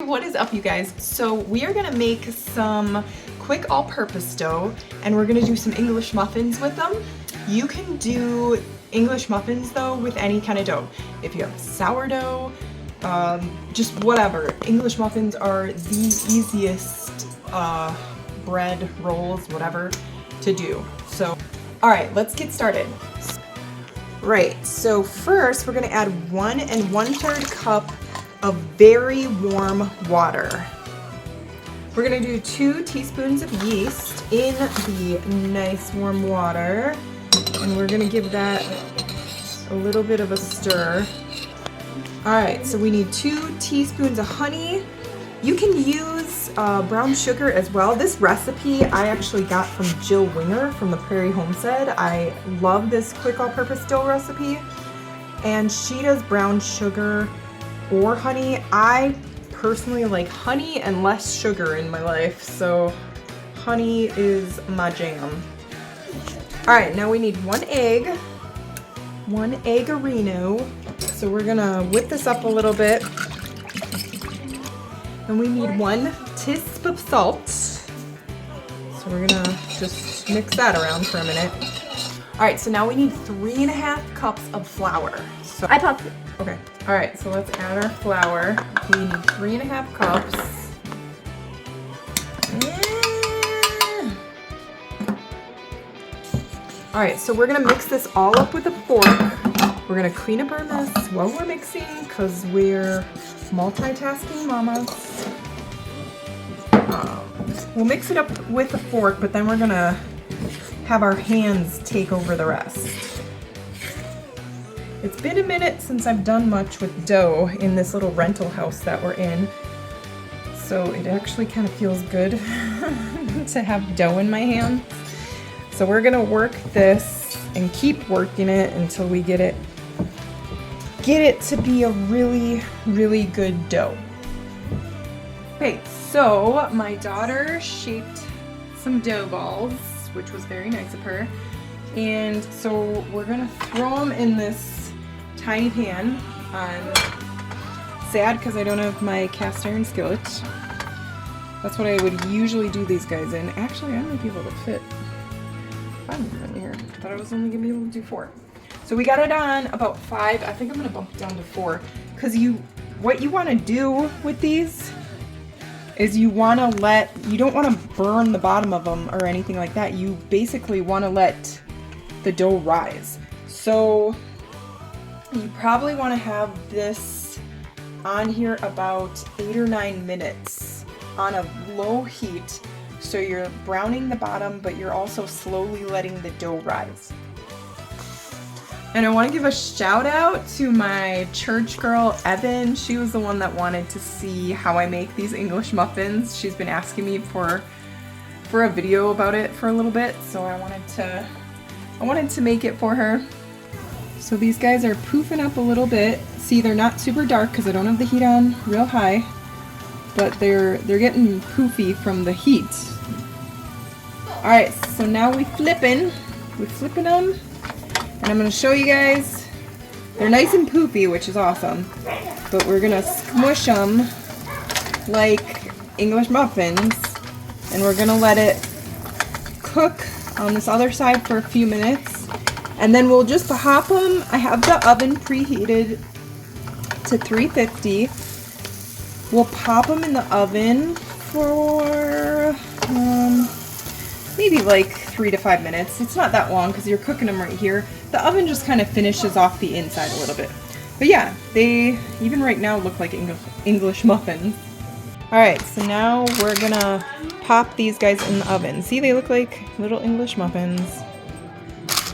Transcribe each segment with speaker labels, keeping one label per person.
Speaker 1: What is up, you guys? So we are gonna make some quick all-purpose dough and we're gonna do some English muffins with them. You can do English muffins though with any kind of dough. If you have sourdough, just whatever. English muffins are the easiest bread, rolls, whatever to do. So, all right, let's get started. Right, so first we're gonna add 1 1/3 cup of very warm water. We're gonna do 2 teaspoons of yeast in the nice warm water, and we're gonna give that a little bit of a stir. All right, so we need 2 teaspoons of honey. You can use brown sugar as well. This recipe I actually got from Jill Winger from the Prairie Homestead. I love this quick all-purpose dough recipe, and she does brown sugar or honey. I personally like honey and less sugar in my life, so honey is my jam. All right, now we need 1 egg, 1 eggerino. So we're gonna whip this up a little bit. And we need 1 teaspoon of salt. So we're gonna just mix that around for a minute. All right, so now we need 3 1/2 cups of flour. So
Speaker 2: I popped it.
Speaker 1: okay. All right, so let's add our flour. We need 3 1/2 cups. All right, so we're gonna mix this all up with a fork. We're gonna clean up our mess while we're mixing because we're multitasking mamas. We'll mix it up with a fork, but then we're gonna have our hands take over the rest. It's been a minute since I've done much with dough in this little rental house that we're in, so it actually kind of feels good to have dough in my hands. So we're gonna work this and keep working it until we get it to be a really, really good dough. Okay, so my daughter shaped some dough balls, which was very nice of her. And so we're gonna throw them in this tiny pan. I'm sad because I don't have my cast iron skillet. That's what I would usually do these guys in. Actually, I might be able to fit 5 of them in here. I thought I was only gonna be able to do 4. So we got it on about 5. I think I'm gonna bump it down to 4. Because what you wanna do with these is you don't wanna burn the bottom of them or anything like that. You basically wanna let the dough rise. So you probably wanna have this on here about 8 or 9 minutes on a low heat. So you're browning the bottom, but you're also slowly letting the dough rise. And I want to give a shout out to my church girl, Evan. She was the one that wanted to see how I make these English muffins. She's been asking me for a video about it for a little bit, so I wanted to make it for her. So these guys are poofing up a little bit. See, they're not super dark because I don't have the heat on real high, but they're getting poofy from the heat. All right, so now we're flipping them. And I'm gonna show you guys, they're nice and poofy, which is awesome, but we're gonna smush them like English muffins, and we're gonna let it cook on this other side for a few minutes, and then we'll just pop them. I have the oven preheated to 350. We'll pop them in the oven for maybe like 3 to 5 minutes. It's not that long because you're cooking them right here. The oven just kind of finishes off the inside a little bit. But yeah, they even right now look like English muffins. All right, so now we're gonna pop these guys in the oven. See, they look like little English muffins.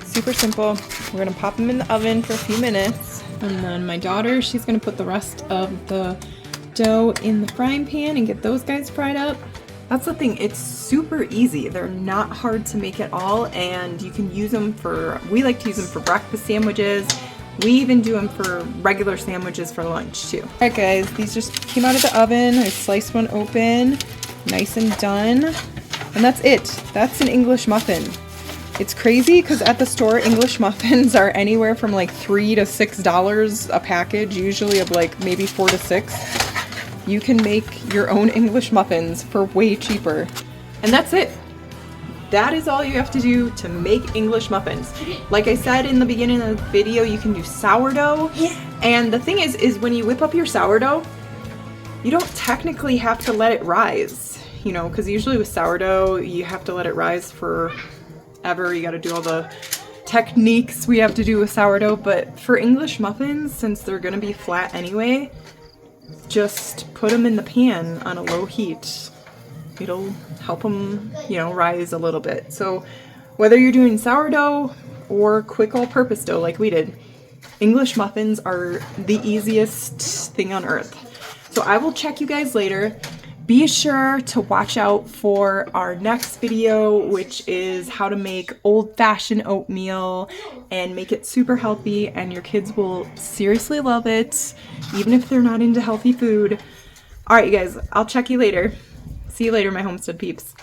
Speaker 1: Super simple. We're gonna pop them in the oven for a few minutes. And then my daughter, she's gonna put the rest of the dough in the frying pan and get those guys fried up. That's the thing, it's super easy. They're not hard to make at all, and you can use them we like to use them for breakfast sandwiches. We even do them for regular sandwiches for lunch too. All right guys, these just came out of the oven. I sliced one open, nice and done. And that's it. That's an English muffin. It's crazy because at the store, English muffins are anywhere from like $3 to $6 a package, usually of like maybe 4 to 6. you can make your own English muffins for way cheaper. And that's it. That is all you have to do to make English muffins. Like I said in the beginning of the video, you can do sourdough.
Speaker 2: Yeah.
Speaker 1: And the thing is when you whip up your sourdough, you don't technically have to let it rise, you know, because usually with sourdough, you have to let it rise forever. You got to do all the techniques we have to do with sourdough. But for English muffins, since they're going to be flat anyway, just put them in the pan on a low heat. It'll help them, you know, rise a little bit. So whether you're doing sourdough or quick all-purpose dough like we did, English muffins are the easiest thing on earth. So I will check you guys later. Be sure to watch out for our next video, which is how to make old-fashioned oatmeal and make it super healthy, and your kids will seriously love it, even if they're not into healthy food. All right, you guys, I'll check you later. See you later, my homestead peeps.